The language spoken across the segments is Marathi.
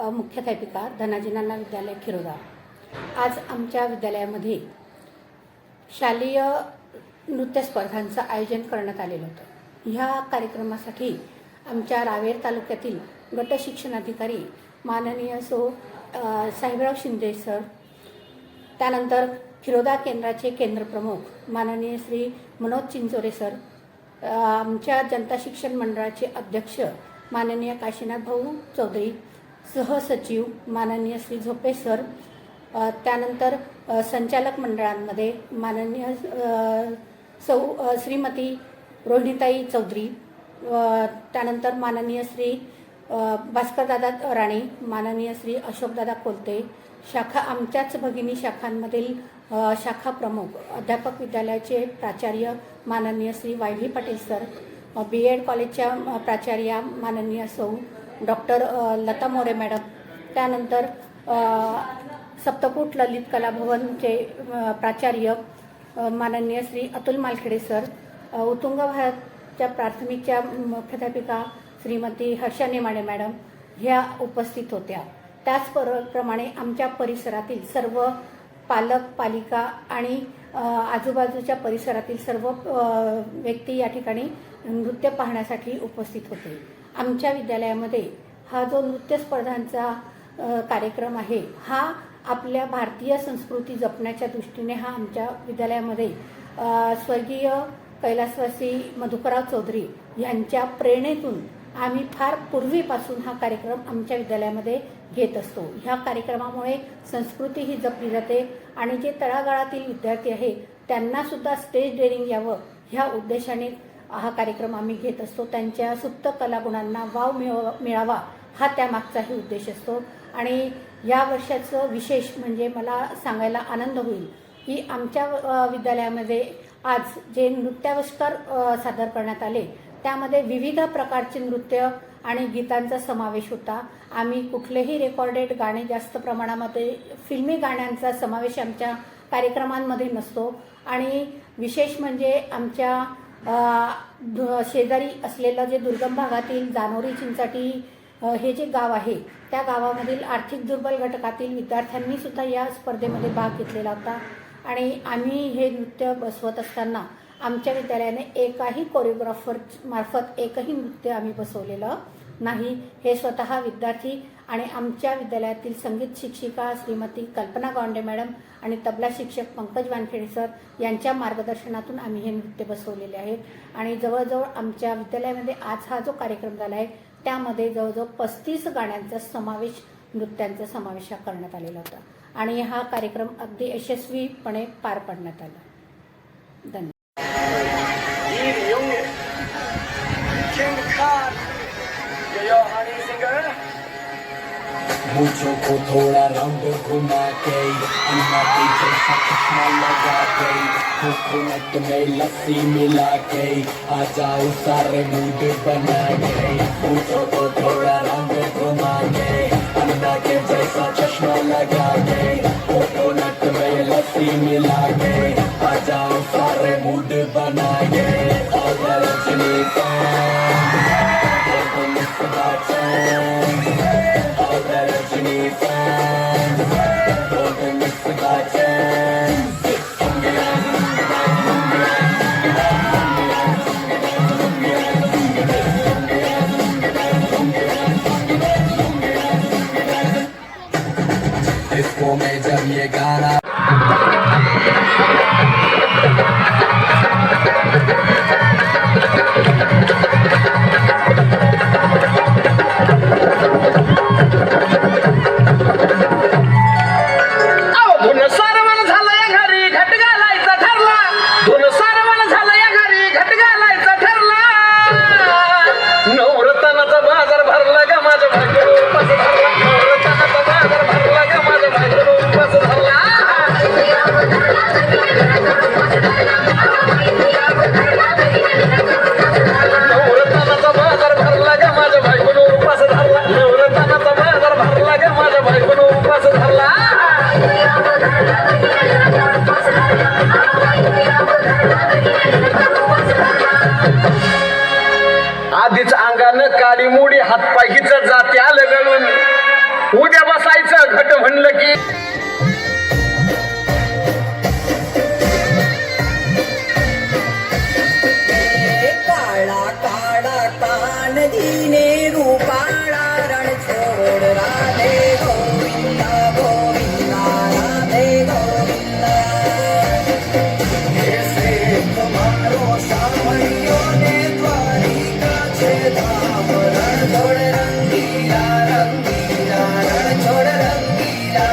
मुख्याध्यापिका धनाजी नाना विद्यालय खिरोदा। आज आमच्या विद्यालयामध्ये शालेय नृत्य स्पर्धांचं आयोजन करण्यात आलेलं होतं। ह्या कार्यक्रमासाठी आमच्या रावेर तालुक्यातील गट शिक्षणाधिकारी माननीय साहेबराव शिंदे सर, त्यानंतर खिरोदा केंद्राचे केंद्रप्रमुख माननीय श्री मनोज चिंचोरे सर, आमच्या जनता शिक्षण मंडळाचे अध्यक्ष माननीय काशीनाथ भाऊ चौधरी, सहसचिव माननीय श्री झोपे सर, त्यानंतर संचालक मंडळांमध्ये माननीय श्रीमती रोहिणीताई चौधरी, त्यानंतर माननीय श्री भास्करदादा राणे, माननीय श्री अशोकदादा कोलते, शाखा आमच्याच भगिनी शाखांमधील शाखा प्रमुख अध्यापक विद्यालयाचे प्राचार्य माननीय Shri Y Patil sir, B.Ed कॉलेजच्या प्राचार्या माननीय सौ डॉक्टर लता मोरे मॅडम, त्यानंतर सप्तकूट ललित कला भवनचे प्राचार्य माननीय श्री अतुल मालखेडे सर, उत्तुंग भारतच्या प्राथमिकच्या मुख्याध्यापिका श्रीमती हर्षा नेमाडे मॅडम ह्या उपस्थित होत्या। त्याचप्रमाणे आमच्या परिसरातील सर्व पालक पालिका आणि आजूबाजूच्या परिसरातील सर्व व्यक्ती या ठिकाणी नृत्य पाहण्यासाठी उपस्थित होते। आमच्या विद्यालयामध्ये हा जो नृत्य स्पर्धांचा कार्यक्रम आहे हा आपल्या भारतीय संस्कृती जपण्याच्या दृष्टीने हा आमच्या विद्यालयामध्ये स्वर्गीय कैलासवासी मधुकरराव चौधरी यांच्या प्रेरणेतून आम्ही फार पूर्वीपासून हा कार्यक्रम आमच्या विद्यालयामध्ये घेत असतो। ह्या कार्यक्रमामुळे संस्कृती ही जपली जाते आणि जे तळागाळातील विद्यार्थी आहे त्यांना सुद्धा स्टेज डेअरिंग यावं ह्या उद्देशाने हा कार्यक्रम आम्ही घेत असतो। त्यांच्या सुप्त कलागुणांना वाव मिळावा हा त्यामागचाही उद्देश असतो। आणि या वर्षाचं विशेष म्हणजे मला सांगायला आनंद होईल की आमच्या विद्यालयामध्ये आज जे नृत्याविष्कार सादर करण्यात आले त्यामध्ये विविध प्रकारचे नृत्य आणि गीतांचा समावेश होता। आम्ही कुठलेही रेकॉर्डेड गाणे जास्त प्रमाणामध्ये फिल्मी गाण्यांचा समावेश आमच्या कार्यक्रमांमध्ये नसतो। आणि विशेष म्हणजे आमच्या शेजारी असलेलं जे दुर्गम भागातील जानोरी चिंचाटी हे जे गाव आहे त्या गावामधील आर्थिक दुर्बल घटकातील विद्यार्थ्यांनी सुद्धा या स्पर्धेमध्ये भाग घेतलेला होता। आणि आम्ही हे नृत्य बसवत असताना आमच्या विद्यालयाने एकाही कोरिओग्राफर मार्फत एकही नृत्य आम्ही बसवलेलं नाही। हे स्वतः विद्यार्थी आणि आमच्या विद्यालयातील संगीत शिक्षिका श्रीमती कल्पना गावंडे मॅडम आणि तबला शिक्षक पंकज वानखेडे सर यांच्या मार्गदर्शनातून आम्ही हे नृत्य बसवलेले आहेत। आणि जवळजवळ आमच्या विद्यालयामध्ये आज हा जो कार्यक्रम झाला आहे त्यामध्ये जवळजवळ 35 गाण्यांचा समावेश नृत्यांचा समावेश करण्यात आलेला होता आणि हा कार्यक्रम अगदी यशस्वीपणे पार पाडण्यात आला। धन्यवाद। मुझको को थोड़ा राउंड घुमा के अन्ना के जैसा चश्मा लगा के कोकोनट में लस्सी मिला के आ जाओ सारे मूड बना के। मुझको को थोड़ा राउंड घुमा के अन्ना के जैसा चश्मा लगा के कोकोनट में लस्सी मिला के आ जाओ सारे मूड बना के। और इसको में जब ये गाना काळा काळा कान धीने रूपाळा रणछोड राधे गोविंदा गोविंदा राधे गोविंदा ऐसे तुम्हारो सामरियों ने द्वारिका छे धाम रणछोड़ रंगीला रंगीला रणछोड़ रंगीला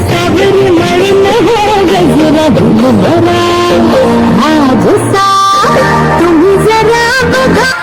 सावरी मळून हो गजरा भरा आज सा तुम्ही जरा बघा